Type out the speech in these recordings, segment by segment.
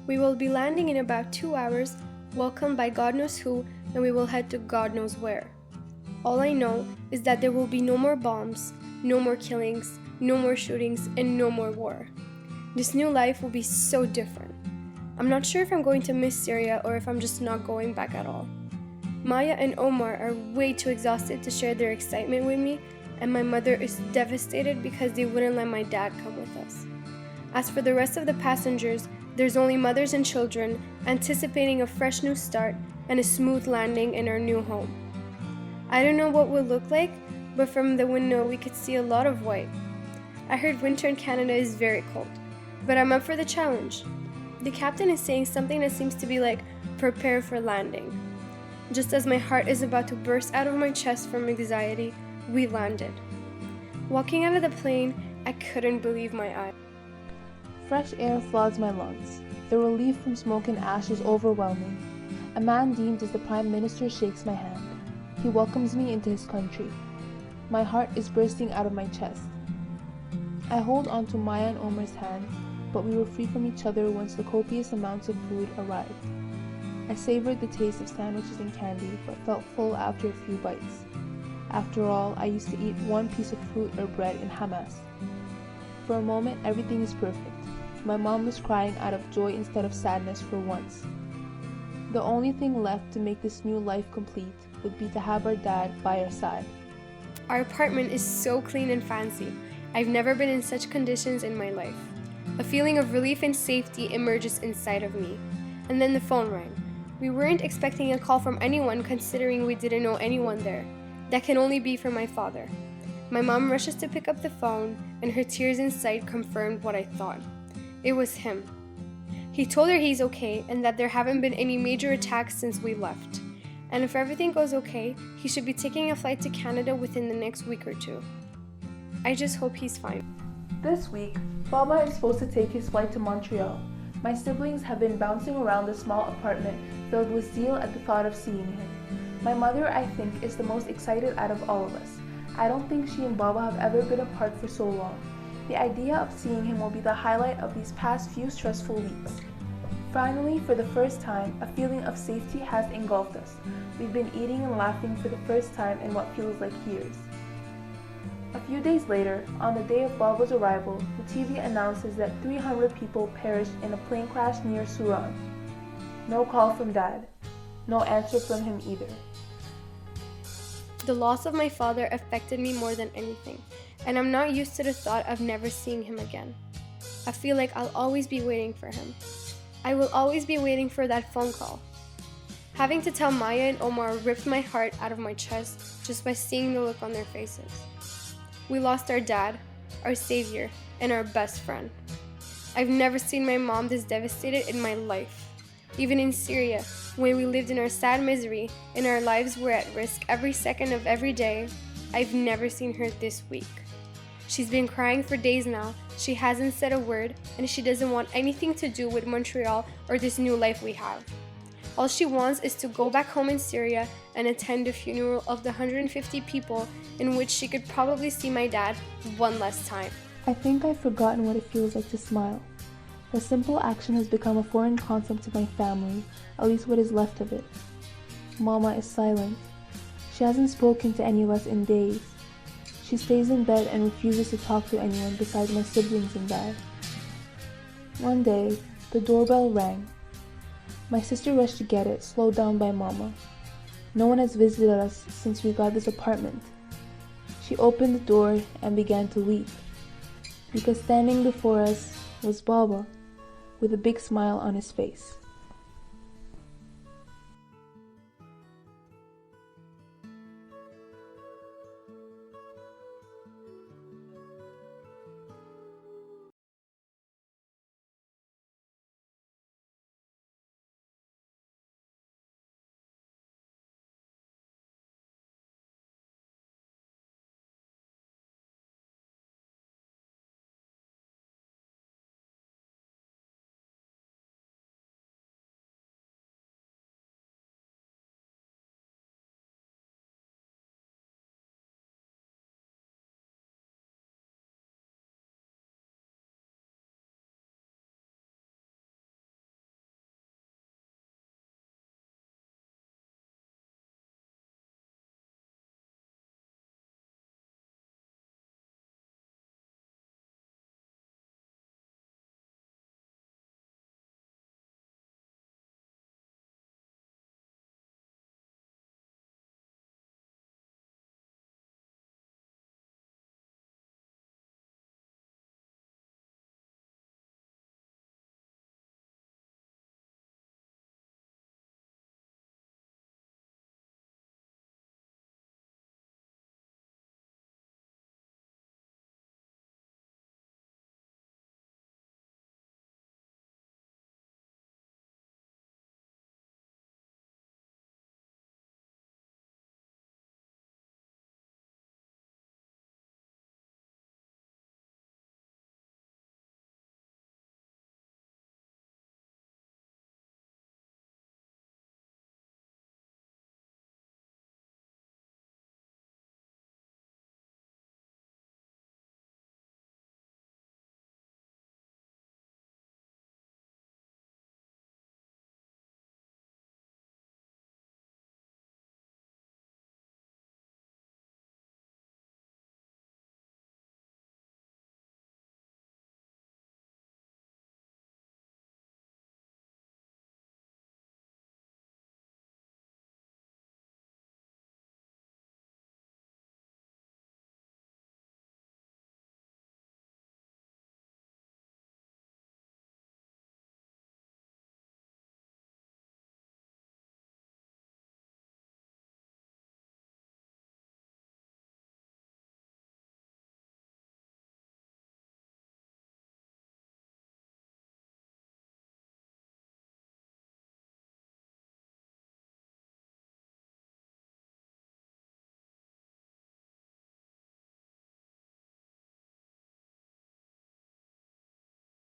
We will be landing in about 2 hours, welcomed by God knows who, and we will head to God knows where. All I know is that there will be no more bombs, no more killings, no more shootings, and no more war. This new life will be so different. I'm not sure if I'm going to miss Syria or if I'm just not going back at all. Maya and Omar are way too exhausted to share their excitement with me, and my mother is devastated because they wouldn't let my dad come with us. As for the rest of the passengers, there's only mothers and children anticipating a fresh new start and a smooth landing in our new home. I don't know what we'll look like, but from the window we could see a lot of white. I heard winter in Canada is very cold, but I'm up for the challenge. The captain is saying something that seems to be like, prepare for landing. Just as my heart is about to burst out of my chest from anxiety, we landed. Walking out of the plane, I couldn't believe my eyes. Fresh air floods my lungs. The relief from smoke and ash is overwhelming. A man deemed as the Prime Minister shakes my hand. He welcomes me into his country. My heart is bursting out of my chest. I hold on to Maya and Omar's hands, but we were free from each other once the copious amounts of food arrived. I savored the taste of sandwiches and candy, but felt full after a few bites. After all, I used to eat one piece of fruit or bread in Hamas. For a moment, everything is perfect. My mom was crying out of joy instead of sadness for once. The only thing left to make this new life complete would be to have our dad by our side. Our apartment is so clean and fancy. I've never been in such conditions in my life. A feeling of relief and safety emerges inside of me. And then the phone rang. We weren't expecting a call from anyone considering we didn't know anyone there. That can only be from my father. My mom rushes to pick up the phone, and her tears inside confirmed what I thought. It was him. He told her he's okay and that there haven't been any major attacks since we left. And if everything goes okay, he should be taking a flight to Canada within the next week or two. I just hope he's fine. This week, Baba is supposed to take his flight to Montreal. My siblings have been bouncing around the small apartment filled with zeal at the thought of seeing him. My mother, I think, is the most excited out of all of us. I don't think she and Baba have ever been apart for so long. The idea of seeing him will be the highlight of these past few stressful weeks. Finally, for the first time, a feeling of safety has engulfed us. We've been eating and laughing for the first time in what feels like years. A few days later, on the day of Baba's arrival, the TV announces that 300 people perished in a plane crash near Suran. No call from Dad. No answer from him either. The loss of my father affected me more than anything, and I'm not used to the thought of never seeing him again. I feel like I'll always be waiting for him. I will always be waiting for that phone call. Having to tell Maya and Omar ripped my heart out of my chest just by seeing the look on their faces. We lost our dad, our savior, and our best friend. I've never seen my mom this devastated in my life. Even in Syria, when we lived in our sad misery and our lives were at risk every second of every day, I've never seen her this weak. She's been crying for days now, she hasn't said a word, and she doesn't want anything to do with Montreal or this new life we have. All she wants is to go back home in Syria and attend the funeral of the 150 people in which she could probably see my dad one last time. I think I've forgotten what it feels like to smile. The simple action has become a foreign concept to my family, at least what is left of it. Mama is silent. She hasn't spoken to any of us in days. She stays in bed and refuses to talk to anyone besides my siblings in bed. One day, the doorbell rang. My sister rushed to get it, slowed down by Mama. No one has visited us since we got this apartment. She opened the door and began to weep, because standing before us was Baba, with a big smile on his face.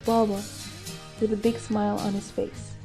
Baba, with a big smile on his face.